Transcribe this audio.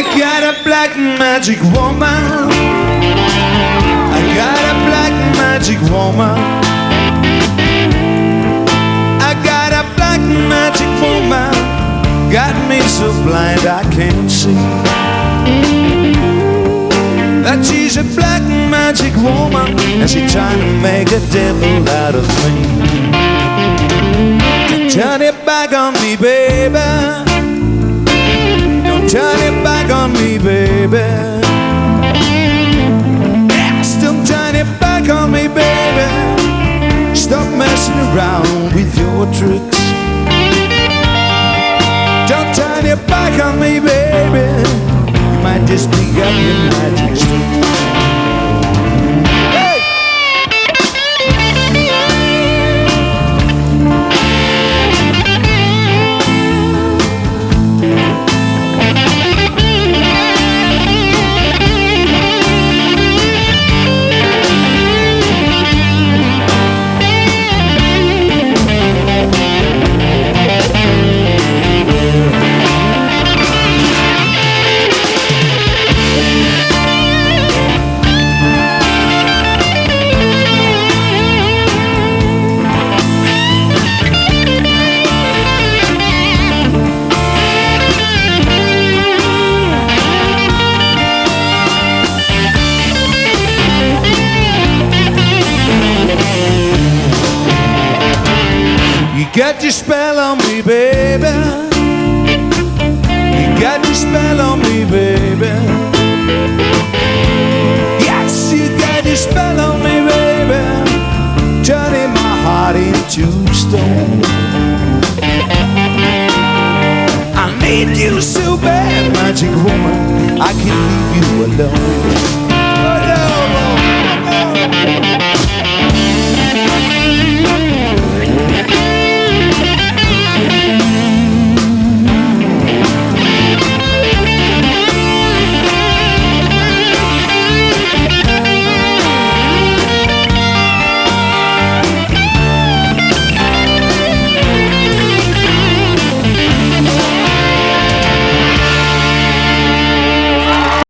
I got a black magic woman. I got a black magic woman. I got a black magic woman. Got me so blind I can't see that she's a black magic woman, and she's trying to make a devil out of me. Turn it back on me, baby. Don't turn it back on me, baby. Yes, don't turn it back on me, baby. Stop messing around with your tricks. Don't turn it back on me, baby. You might just pick up your magic stick. You got your spell on me, baby. You got your spell on me, baby. Yes, you got your spell on me, baby. Turning my heart into stone. I need you so bad, magic woman. I can't leave you alone.